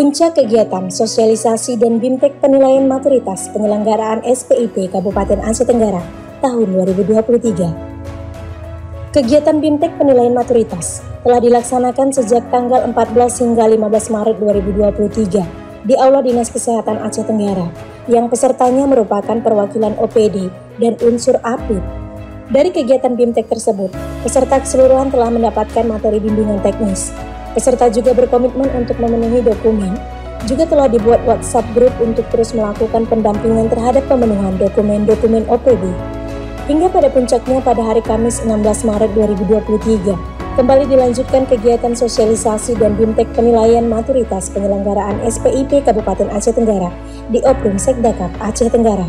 Puncak kegiatan sosialisasi dan BIMTEK penilaian maturitas penyelenggaraan SPIP Kabupaten Aceh Tenggara tahun 2023. Kegiatan BIMTEK penilaian maturitas telah dilaksanakan sejak tanggal 14 hingga 15 Maret 2023 di Aula Dinas Kesehatan Aceh Tenggara, yang pesertanya merupakan perwakilan OPD dan unsur APID. Dari kegiatan BIMTEK tersebut, peserta keseluruhan telah mendapatkan materi bimbingan teknis. Peserta juga berkomitmen untuk memenuhi dokumen. Juga telah dibuat WhatsApp group untuk terus melakukan pendampingan terhadap pemenuhan dokumen-dokumen OPD. Hingga pada puncaknya pada hari Kamis 16 Maret 2023, kembali dilanjutkan kegiatan sosialisasi dan BIMTEK penilaian maturitas penyelenggaraan SPIP Kabupaten Aceh Tenggara di Oprum Sekdakap Aceh Tenggara.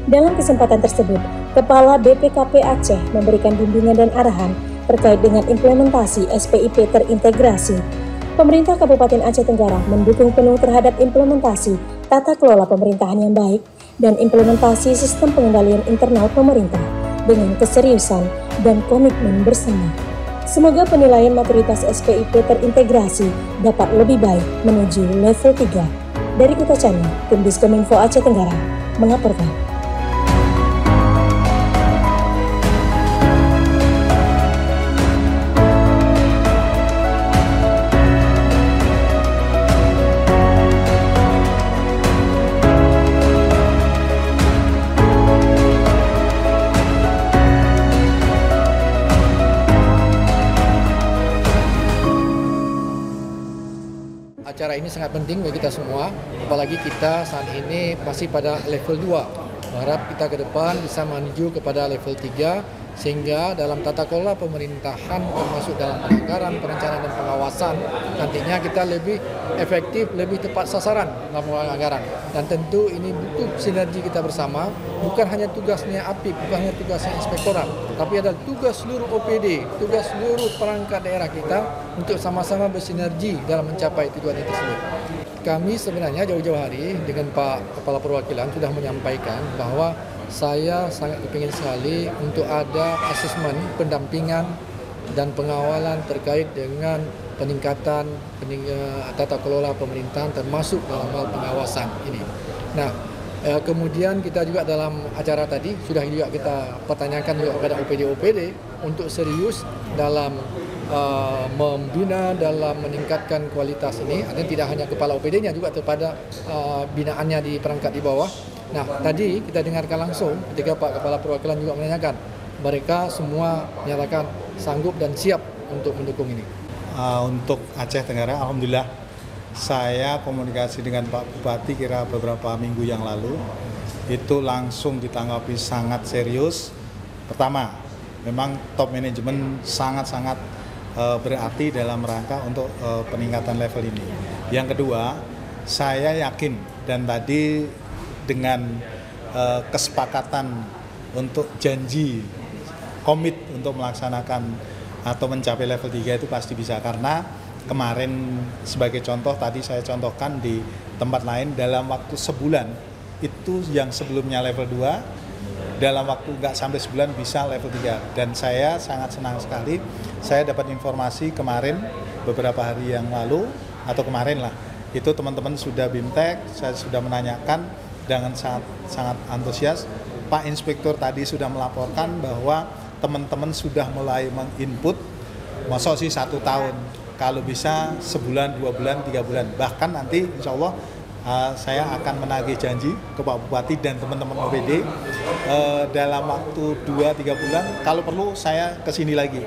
Dalam kesempatan tersebut, Kepala BPKP Aceh memberikan bimbingan dan arahan terkait dengan implementasi SPIP terintegrasi. Pemerintah Kabupaten Aceh Tenggara mendukung penuh terhadap implementasi tata kelola pemerintahan yang baik dan implementasi sistem pengendalian internal pemerintah dengan keseriusan dan komitmen bersama. Semoga penilaian maturitas SPIP terintegrasi dapat lebih baik menuju level 3. Dari Kota Cani, tim Diskominfo Aceh Tenggara mengaporkan. Acara ini sangat penting bagi kita semua, apalagi kita saat ini masih pada level 2. Berharap kita ke depan bisa menuju kepada level 3, sehingga dalam tata kelola pemerintahan termasuk dalam anggaran, perencanaan dan pengawasan, nantinya kita lebih efektif, lebih tepat sasaran dalam anggaran. Dan tentu ini butuh sinergi kita bersama, bukan hanya tugasnya APIP, bukan hanya tugasnya inspektorat, tapi adalah tugas seluruh OPD, tugas seluruh perangkat daerah kita untuk sama-sama bersinergi dalam mencapai tujuan itu tersebut. Kami sebenarnya jauh-jauh hari dengan Pak Kepala Perwakilan sudah menyampaikan bahwa saya sangat kepingin sekali untuk ada asesmen, pendampingan dan pengawalan terkait dengan peningkatan tata kelola pemerintahan termasuk dalam hal pengawasan ini. Nah, kemudian kita juga dalam acara tadi sudah juga kita pertanyakan juga kepada OPD-OPD untuk serius dalam membina, dalam meningkatkan kualitas ini. Artinya tidak hanya kepala OPD-nya, juga kepada binaannya di perangkat di bawah. Nah, tadi kita dengarkan langsung ketika Pak Kepala Perwakilan juga menanyakan, mereka semua menyatakan sanggup dan siap untuk mendukung ini. Untuk Aceh Tenggara, alhamdulillah saya komunikasi dengan Pak Bupati kira beberapa minggu yang lalu, itu langsung ditanggapi sangat serius. Pertama, memang top manajemen sangat-sangat berarti dalam rangka untuk peningkatan level ini. Yang kedua, saya yakin dan tadi dengan kesepakatan untuk janji komit untuk melaksanakan atau mencapai level 3 itu pasti bisa, karena kemarin sebagai contoh tadi saya contohkan di tempat lain dalam waktu sebulan itu yang sebelumnya level 2 dalam waktu nggak sampai sebulan bisa level 3, dan saya sangat senang sekali. Saya dapat informasi kemarin beberapa hari yang lalu atau kemarin lah, itu teman-teman sudah BIMTEK, saya sudah menanyakan dengan sangat antusias. Pak Inspektur tadi sudah melaporkan bahwa teman-teman sudah mulai menginput, masa sih 1 tahun, kalau bisa sebulan, 2 bulan, 3 bulan, bahkan nanti insya Allah saya akan menagih janji ke Pak Bupati dan teman-teman OPD dalam waktu 2-3 bulan, kalau perlu saya kesini lagi,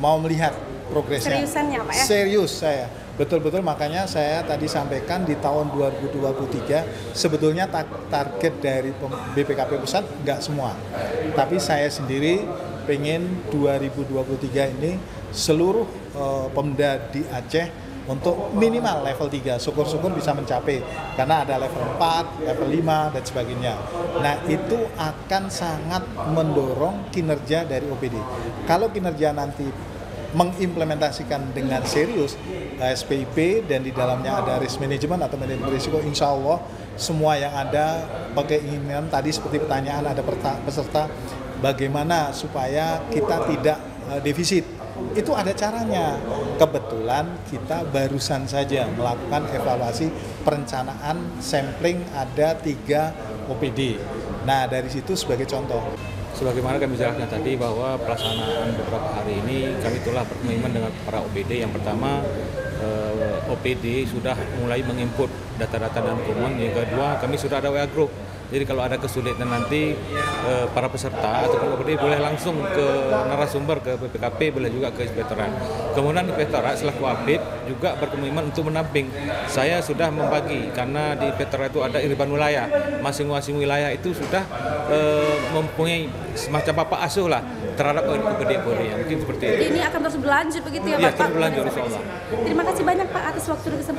mau melihat progresnya. Seriusan ya Pak ya? Serius saya. Betul-betul, makanya saya tadi sampaikan di tahun 2023 sebetulnya target dari BPKP pusat nggak semua, tapi saya sendiri pengen 2023 ini seluruh Pemda di Aceh untuk minimal level 3, syukur-syukur bisa mencapai, karena ada level 4, level 5 dan sebagainya. Nah, itu akan sangat mendorong kinerja dari OPD. Kalau kinerja nanti mengimplementasikan dengan serius SPIP dan di dalamnya ada risk management atau manajemen risiko, insya Allah semua yang ada pakai keinginan tadi seperti pertanyaan ada peserta, bagaimana supaya kita tidak defisit itu ada caranya. Kebetulan kita barusan saja melakukan evaluasi perencanaan sampling ada 3 OPD. Nah, dari situ sebagai contoh. Sebagaimana kami jelaskan tadi bahwa pelaksanaan beberapa hari ini kami telah berkomitmen dengan para OPD. Yang pertama, OPD sudah mulai menginput data-data dan dokumen. Yang kedua, kami sudah ada WA group. Jadi kalau ada kesulitan nanti para peserta atau OPD boleh langsung ke narasumber, ke BPKP, boleh juga ke inspektorat. Kemudian inspektorat selaku Apip juga berkomitmen untuk mendamping. Saya sudah membagi karena di inspektorat itu ada irban wilayah. Masing-masing wilayah itu sudah mempunyai semacam bapak asuh lah terhadap OPD-OPD yang mungkin seperti itu. Jadi ini akan terus berlanjut begitu ya Pak? Iya, terus berlanjut insya Allah. Terima kasih banyak Pak atas waktu dan kesempatan.